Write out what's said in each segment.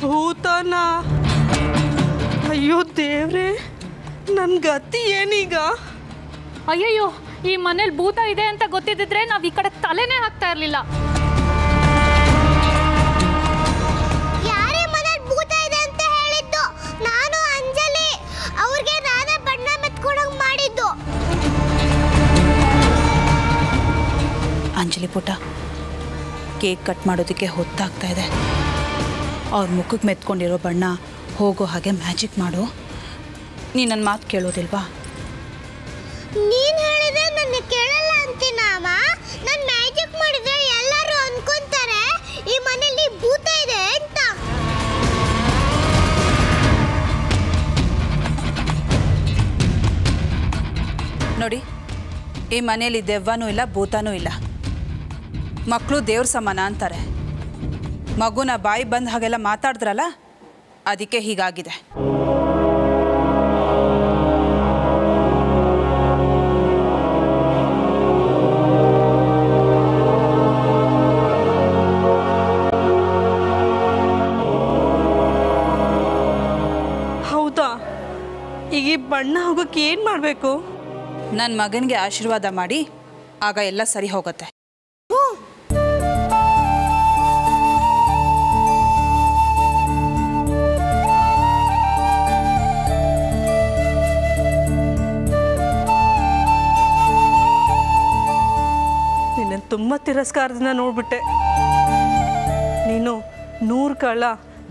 ಭೂತನ? ಅಯ್ಯೋ ದೇವ್ರೆ, ನನ್ನ ಗತಿ ಏನೀಗ? ಅಯ್ಯಯ್ಯೋ, ಈ ಮನೇಲಿ ಭೂತ ಇದೆ ಅಂತ ಗೊತ್ತಿದ್ದಿದ್ರೆ ನಾವ್ ಈ ಕಡೆ ತಲೆನೇ ಹಾಕ್ತಾ ಇರ್ಲಿಲ್ಲ. ಯಾರೇ ಮನೇಲಿ ಭೂತ ಇದೆ ಅಂತ ಹೇಳಿದ್ದು? ನಾನು ಅಂಜಲಿ. ಅವ್ರಿಗೆ ನಾನೇ ಬಣ್ಣ ಮೆತ್ಕೊಡಂಗ್ ಮಾಡಿದ್ದು. ಅಂಜಲಿ ಪುಟ್ಟ, ಕೇಕ್ ಕಟ್ ಮಾಡೋದಕ್ಕೆ ಹೊತ್ತಾಗ್ತಾ ಇದೆ. ಅವ್ರ ಮುಖಕ್ಕೆ ಮೆತ್ಕೊಂಡಿರೋ ಬಣ್ಣ ಹೋಗೋ ಹಾಗೆ ಮ್ಯಾಜಿಕ್ ಮಾಡು. ನೀ ನನ್ನ ಮಾತು ಕೇಳೋದಿಲ್ವಾ? ನೀನ್ ಹೇಳಿದ್ರೆ ನನ್ನ ಕೇಳಲ್ಲ ಅಂತೀನ ಅಮ್ಮ. ನಾನು ಮ್ಯಾಜಿಕ್ ಮಾಡಿದ್ರೆ ಎಲ್ಲರೂ ಅನ್ಕೊಂತಾರೆ ಈ ಮನೇಲಿ ಭೂತ ಇದೆ ಅಂತ. ನೋಡಿ, ಈ ಮನೇಲಿ ದೆವ್ವನೂ ಇಲ್ಲ, ಭೂತನೂ ಇಲ್ಲ. ಮಕ್ಕಳು ದೇವ್ರ ಸಮಾನ ಅಂತಾರೆ. ಮಗುನ ಬಾಯಿ ಬಂದ ಹಾಗೆಲ್ಲ ಮಾತಾಡಿದ್ರಲ್ಲ, ಅದಕ್ಕೆ ಹೀಗಾಗಿದೆ. ಹೌದಾ? ಈಗ ಈ ಬಣ್ಣ ಹೋಗೋಕ್ಕೆ ಏನು ಮಾಡಬೇಕು? ನನ್ನ ಮಗನಿಗೆ ಆಶೀರ್ವಾದ ಮಾಡಿ, ಆಗ ಎಲ್ಲ ಸರಿ ಹೋಗುತ್ತೆ. ನಿನ್ನ ತುಂಬ ತಿರಸ್ಕಾರದಿಂದ ನೋಡ್ಬಿಟ್ಟೆ. ನೀನು 100 ಕಾಲ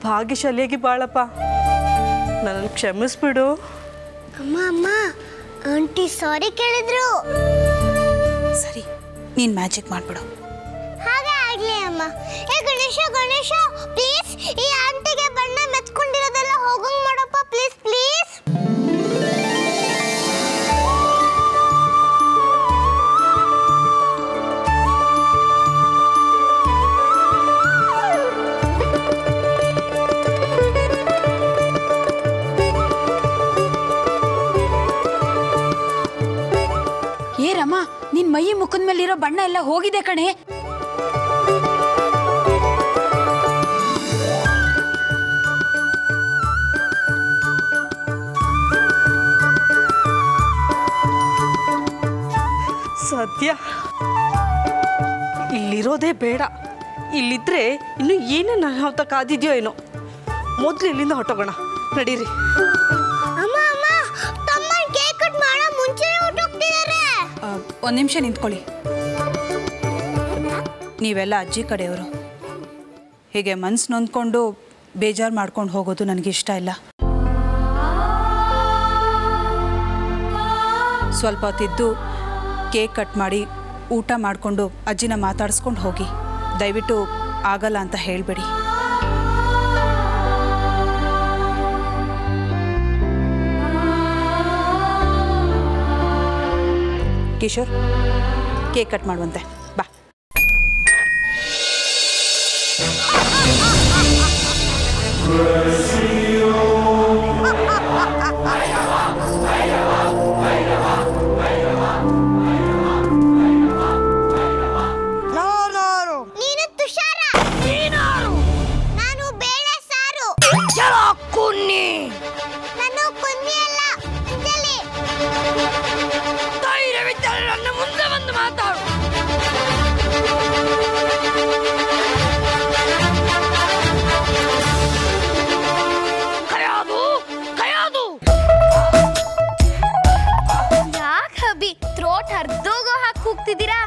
ಭಾಗ್ಯಶಾಲಿಯಾಗಿ ಬಾಳಪ್ಪ. ನನ್ನನ್ನು ಕ್ಷಮಿಸ್ಬಿಡು. ಅಮ್ಮ ಅಮ್ಮ, ಆಂಟಿ ಸಾರಿ ಕೇಳಿದ್ರು. ಸರಿ, ನೀನು ಮ್ಯಾಜಿಕ್ ಮಾಡಿಬಿಡು. ಹಾಗೆ ಆಗ್ಲಿ ಅಮ್ಮ. ಏ ಗಣೇಶ ಗಣೇಶ, ಪ್ಲೀಸ್ ಈ ಆಂಟಿಗೆ ಬಣ್ಣ ಮೆತ್ಕೊಂಡಿರೋದೆಲ್ಲ ಹೋಗಂಗ್ ಮಾಡಪ್ಪ, ಪ್ಲೀಸ್ ಪ್ಲೀಸ್. ಏರಮ್ಮ, ನಿನ್ ಮೈ ಮುಖದ ಮೇಲಿರೋ ಬಣ್ಣ ಎಲ್ಲ ಹೋಗಿದೆ ಕಣೆ. ಸದ್ಯ ಇಲ್ಲಿರೋದೇ ಬೇಡ. ಇಲ್ಲಿದ್ರೆ ಇನ್ನು ಏನೇನು ಅನಾಹುತ ಕಾದಿದೆಯೋ ಏನೋ. ಮೊದಲು ಇಲ್ಲಿಂದ ಹೊಟ್ಟೋಗೋಣ, ನಡೀರಿ. ಅಮ್ಮ ಅಮ್ಮ, ತಮ್ಮನ್ ಕೇಕ್ ಕಟ್ ಮಾಡೋ ಮುಂಚೆ ಹೊರಟೋಗ್ತಿದ್ದಾರೆ. ಒಂದು ನಿಮಿಷ ನಿಂತ್ಕೊಳ್ಳಿ. ನೀವೆಲ್ಲ ಅಜ್ಜಿ ಕಡೆಯವರು. ಹೀಗೆ ಮನ್ಸು ನೊಂದ್ಕೊಂಡು ಬೇಜಾರು ಮಾಡ್ಕೊಂಡು ಹೋಗೋದು ನನಗೆ ಇಷ್ಟ ಇಲ್ಲ. ಸ್ವಲ್ಪ ಹೊತ್ತಿದ್ದು ಕೇಕ್ ಕಟ್ ಮಾಡಿ ಊಟ ಮಾಡಿಕೊಂಡು ಅಜ್ಜಿನ ಮಾತಾಡಿಸ್ಕೊಂಡು ಹೋಗಿ. ದಯವಿಟ್ಟು ಆಗಲ್ಲ ಅಂತ ಹೇಳಬೇಡಿ. ಕಿಶೋರ್, ಕೇಕ್ ಕಟ್ ಮಾಡುವಂತೆ ಬಾ. ನೀನು ತುಷಾರ. ನಾನು ಬೇಳೆ ಸಾರು. ನಾನು ಕುನ್ನಿ ಅಲ್ಲ, ಅಂಜಲಿ. ನನ್ನ ಮುಂದೆ ಬಂದು ಮಾತಾಡು. ಯಾಕೆ ಹಬಿ ಥ್ರೋಟ್ ಹರ್ದೋಗೋ ಹಾಕಿ ಕೂಗ್ತಿದ್ದೀರಾ?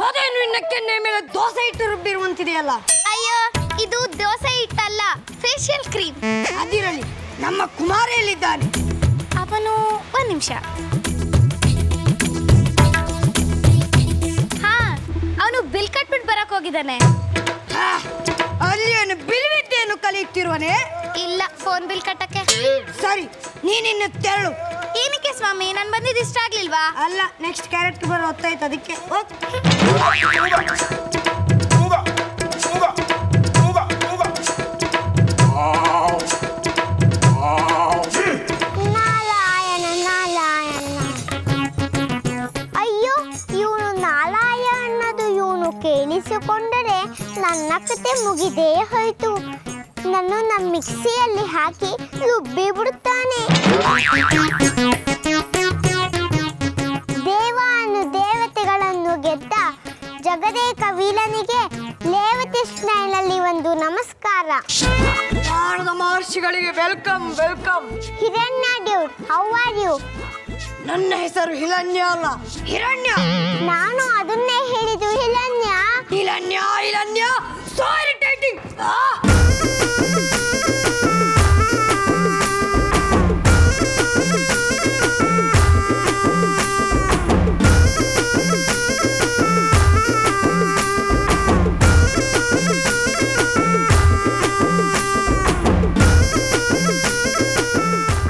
ಅದೇನು ಇನ್ನ ಕೆನ್ನೆ ಮೇಲೆ ದೋಸೆ ಇಟ್ಟು ರುಬ್ಬಿರುವಂತಿದೆಯಲ್ಲ. ಅಯ್ಯೋ, ಇದು ದೋಸೆ ಹಿಟ್ಟಲ್ಲ, ಫೇಶಿಯಲ್ ಕ್ರೀಮ್. ಅದಿರಲಿ, ನಮ್ಮ ಕುಮಾರಿಯಲ್ಲಿದ್ದಾನೆ. ಅವನು ಒಂದ್ ನಿಮಿಷ. ಹಾ, ಅವನು ಬಿಲ್ ಕಟ್ಬಿಟ್ಟು ಬರಕ್ ಹೋಗಿದ್ದಾನೆ. ಅಲ್ಲಿ ಏನು ಬಿಲ್ವಿದ್ಯೆಯನ್ನು ಕಲಿಯುತ್ತಿರುವನೆ? ಇಲ್ಲ, ಫೋನ್ ಬಿಲ್ ಕಟ್ಟಕ್ಕೆ. ಸರಿ, ನೀನಿನ್ನು ತೆರಳು. ಏನಕ್ಕೆ ಸ್ವಾಮಿ, ನಾನು ಬಂದಿದ್ದು ಇಷ್ಟ ಆಗ್ಲಿಲ್ವಾ? ಅಲ್ಲ, ನೆಕ್ಸ್ಟ್ ಕ್ಯಾರೆಕ್ಟರ್ ಬರೋ ಹೊತ್ತಾಯ್ತು, ಅದಕ್ಕೆ. ನಾರಾಯಣ ನಾರಾಯಣ. ಅಯ್ಯೋ, ಇವನು ನಾರಾಯಣ ಅನ್ನೋದು ಇವನು ಕೇಳಿಸಿಕೊಂಡರೆ ನನ್ನ ಕತೆ ಮುಗಿದೇ ಹೋಯ್ತು. ಕುಳಿತು ನನ್ನ ಮಿಕ್ಸಿಯಲ್ಲಿ ಹಾಕಿ ರುಬ್ಬಿ ಬಿಡುತ್ತಾನೆ. ದೇವತೆಗಳನ್ನು ಗೆದ್ದ ಜಗದೇಕ ವೀರನಿಗೆ ಲೇವತಿ ಸ್ಟೈಲ್ನಲ್ಲಿ ಒಂದು ನಮಸ್ಕಾರ. ನಾರದ ಮಹರ್ಷಿಗಳಿಗೆ welcome welcome. Hiranya dude, how are you? ನನ್ನ ಹೆಸರು ಹಿರಣ್ಯ ಅಲ್ಲ, ಹಿರಣ್ಯ. ನಾನು ಅದನ್ನೇ ಹೇಳಿದ್ದು, ಹಿರಣ್ಯ. ಹಿರಣ್ಯ ಹಿರಣ್ಯ ಸೋ ಇರಿಟೇಟಿಂಗ್.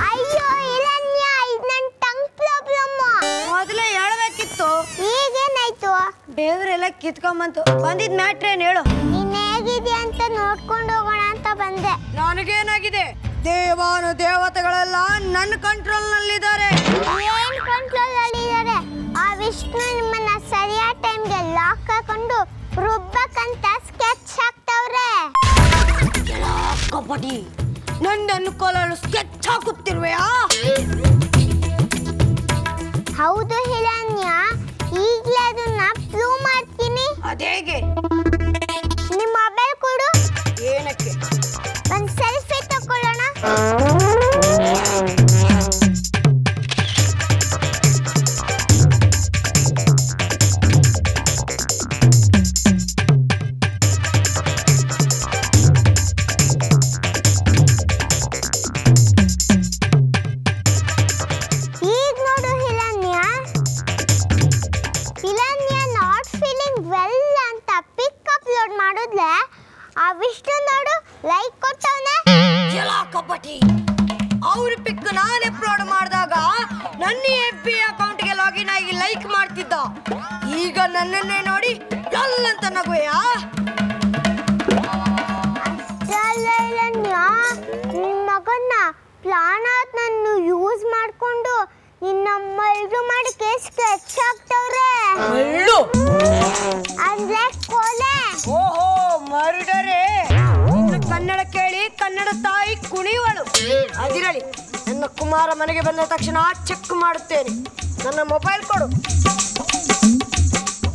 ಅಯ್ಯೋ ಹಿರಣ್ಯ, ಇದು ನನ್ನ ಟಂಗ್ ಪ್ರಾಬ್ಲಮ್. ಮೊದಲೇ ಹೇಳಬೇಕಿತ್ತು. ಈಗೇನಾಯ್ತು? ದೇವರೆಲ್ಲ ಕಿತ್ಕೊಂಬಂತು. ಬಂದಿದ್ ಮ್ಯಾಟ್ರ್ ಏನ್ ಹೇಳು? ನೀನ್ ಹೇಗಿದ್ಯಾ ಅಂತ ನೋಡ್ಕೊಂಡು ಹೋಗೋಣ ಅಂತ ಬಂದೆ. ನನಗೇನಾಗಿದೆ? ದೇವಾನು ದೇವತೆಗಳೆಲ್ಲ ನನ್ನ ಕಂಟ್ರೋಲ್ ನಲ್ಲಿದ್ದಾರೆ. ಏನ್ ಕಂಟ್ರೋಲ್ ಅಲ್ಲಿದ್ದಾರೆ? ಆ ವಿಷ್ಣು ನಿಮ್ಮನ್ನ ಸರಿಯಾದ ಟೈಮ್ಗೆ ಲಾಕ್ ಹಾಕೊಂಡು ರುಬ್ಬಕ್ಕಂತ ಸ್ಕೆಚ್ ಹಾಕ್ತವ್ರೆ. ಕಬಡ್ಡಿ ನನ್ನನ್ನು ಕೊಲ್ಲಲು ಸ್ಕೆಚ್ ಹಾಕುತ್ತಿರುವೆಯಾ? ಹೌದು ಹಿರಣ್ಯ, ಈಗಲೇ ಅದನ್ನ ಪ್ರೂವ್ ಮಾಡ್ತೀನಿ. ಅದೇಗೆ? ನಿಮ್ಮ ಮೊಬೈಲ್ ಕೊಡು. ಏನಕ್ಕೆ? ಒಂದು ಸೆಲ್ಫಿ ತಕೊಳ್ಳೋಣ. ಈಗ ನೋಡು ಹಿರಣ್ಯ, ನಾಟ್ ಫೀಲಿಂಗ್ ವೆಲ್ ಅಂತ ಪಿಕ್ ಅಪ್ಲೋಡ್ ಮಾಡಿದ್ಲೆ ಆ ವಿಷ್ಣು ನೋಡು ಲೈಕ್ ಕೊಟ್ಟವನೆ. ಎಲ್ಲ ಕಬಡ್ಡಿ ಅವ್ರ ಪಿಕ್ ನಾನು ಅಪ್ಲೋಡ್ ಮಾಡಿದಾಗ ನನ್ನ FB ಅಕೌಂಟ್ಗೆ ಲಾಗಿನ್ ಆಗಿ ಲೈಕ್ ಮಾಡ್ತಿದ್ದ. ಈಗ ನನ್ನನ್ನೇ ನೋಡಿ ಲಲ್ ಅಂತ ನಗುವೆಯಾ? ಹಿರಣ್ಯ, ನಿನ್ನ ಮಗನ್ನ ಪ್ಲಾನ್ ಆದ್ ನನ್ನ ಯೂಸ್ ಮಾಡ್ಕೊಂಡು ನಿನ್ನ ಮಲ್ಡು ಮಾಡಿ ಸ್ಕೆಚ್ ಹಾಕ್ತವ್ರೆ. ಅಂದ್ರೆ ಕೊಲೆ. ಓಹೋ, ಮರ್ಡರೇ. ಇನ್ನು ಕನ್ನಡ ಕೇಳಿ ಕನ್ನಡ ತಾಯಿ ಕುಣಿಯುವಳು. ಅದಿರಲಿ, ನನ್ನ ಕುಮಾರ ಮನೆಗೆ ಬಂದ ತಕ್ಷಣ ಚೆಕ್ ಮಾಡುತ್ತೇನೆ. ನನ್ನ ಮೊಬೈಲ್ ಕೊಡು.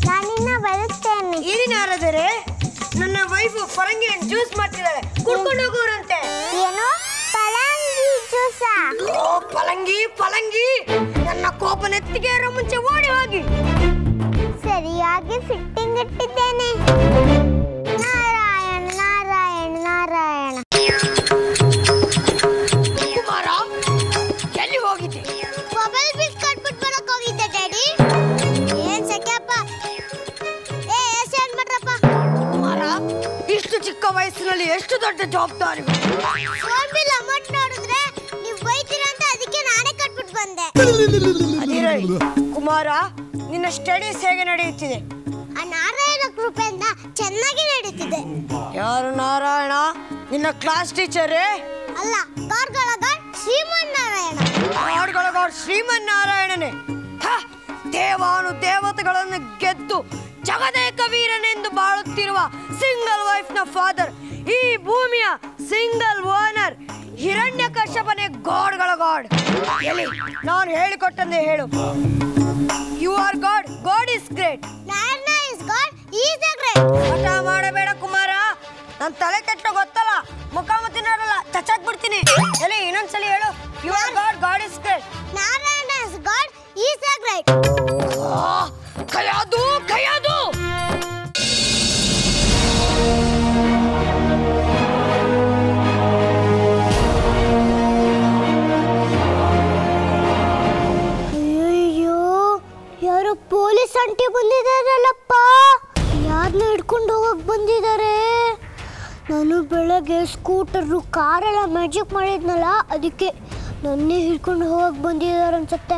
ನಾನಿನ್ನ ಬರುತ್ತೇನೆ. ಏನೇನು ಯಾರಾದರೆ? ನನ್ನ ವೈಫು ಫರಂಗಿ ಜ್ಯೂಸ್ ಮಾಡ್ತಿದ್ದಾಳೆ, ಕುಡ್ಕೊಂಡು ಹೋಗೋರಂತೆ. ಏನು ಪಳಂಗಿ ಜ್ಯೂಸ? ಓ ಪಲಂಗಿ ಪಲಂಗಿ, ನನ್ನ ಕೋಪ ನೆತ್ತಿಗೆ ಏರೋ ಮುಂಚೆ ಓಡಿ ಹೋಗಿ. ಸರಿಯಾಗಿ ಫಿಟ್ಟಿಂಗ್ ಇಟ್ಟಿದ್ದೇನೆ. ನಾರಾಯಣ ನಾರಾಯಣ ನಾರಾಯಣ. ಕುಮಾರ, ಎಲ್ಲಿ ಹೋಗಿದ್ದೆ? ಮೊಬೈಲ್ ಬಿಲ್ ಕಟ್ಬಿಟ್ಟು ಬರಕ್ ಹೋಗಿದ್ದೆ ಡ್ಯಾಡಿ. ಏನ್ ಸೆಕೆಪ್ಪ? ಏನ್ ಮಾಡ್ರಪ್ಪ? ಕುಮಾರ, ಇಷ್ಟು ಚಿಕ್ಕ ವಯಸ್ಸಿನಲ್ಲಿ ಎಷ್ಟು ದೊಡ್ಡ ಜವಾಬ್ದಾರಿ. ಫೋನ್ ಬಿಲ್ ಅಮೌಂಟ್ ನೋಡಿದ್ರೆ ನೀವು ಬೈತೀರ ಅಂತ ಅದಕ್ಕೆ ನಾನೇ ಕಟ್ಬಿಟ್ಟು ಬಂದೆ. ಅದಿರಲಿ ಕುಮಾರ, ನಿನ್ನ ಸ್ಟಡೀಸ್ ಹೇಗೆ ನಡೆಯುತ್ತಿದೆ? ಆ ನಾರಾಯಣ ಕೃಪೆಯಿಂದ ಚೆನ್ನಾಗಿ ನಡೀತಿದೆ. ಯಾರು ನಾರಾಯಣ? ನಿನ್ನ ಕ್ಲಾಸ್ ಟೀಚರೇ? ಅಲ್ಲ, ಗಾಡ್ಗಳ ಗಾಡ್ ಶ್ರೀಮನ್ ನಾರಾಯಣ. ಗಾಡ್ಗಳ ಗಾಡ್ ಶ್ರೀಮನ್ ನಾರಾಯಣನೇ. ದೇವಾನು ದೇವತೆಗಳನ್ನು ಗೆದ್ದು ಜಗದೇಕ ವೀರನೆಂದು ಬಾಳುತ್ತಿರುವ ಸಿಂಗಲ್ ವೈಫ್ ನ ಫಾದರ್, ಈ ಭೂಮಿಯ ಸಿಂಗಲ್ ಓನರ್ ಹಿರಣ್ಯ ಕಶ್ಯಪನೇ ಗಾಡ್ಗಳ ಗಾಡ್. ಎಲ್ಲಿ ನಾನು ಹೇಳಿಕೊಟ್ಟಂದೆ ಹೇಳು. You are god, god is great. Narayana is god, is the great. ಹಠ ಮಾಡಬೇಡ ಕುಮಾರ, ನನ್ನ ತಲೆ ಕೆಟ್ಟ ಗೊತ್ತಲ್ಲ, ಮುಖಾಮುಖಿ ನೋಡಲ್ಲ, ಚಚ್ಚಾಕ್ ಬಿಡ್ತೀನಿ. ಎಲ್ಲಿ ಇನ್ನೊಂದ್ಸಲಿ ಹೇಳು. You are god, god is great. Narayana is god, is the great. ಕೈಯಾದು ಕೈಯಾದು. ಅಯ್ಯೋ, ಯಾರೋ ಪೊಲೀಸ್ ಆಂಟಿ ಬಂದಿದ್ದಾರಲ್ಲಪ್ಪ. ಯಾರನ್ನ ಹಿಡ್ಕೊಂಡು ಹೋಗಕ್ ಬಂದಿದ್ದಾರೆ? ನಾನು ಬೆಳಗ್ಗೆ ಸ್ಕೂಟರು ಕಾರೆಲ್ಲ ಮ್ಯಾಜಿಕ್ ಮಾಡಿದ್ನಲ್ಲ, ಅದಕ್ಕೆ ನನ್ನೇ ಹಿಡ್ಕೊಂಡು ಹೋಗಕ್ ಬಂದಿದ್ದಾರೆ ಅನ್ಸುತ್ತೆ.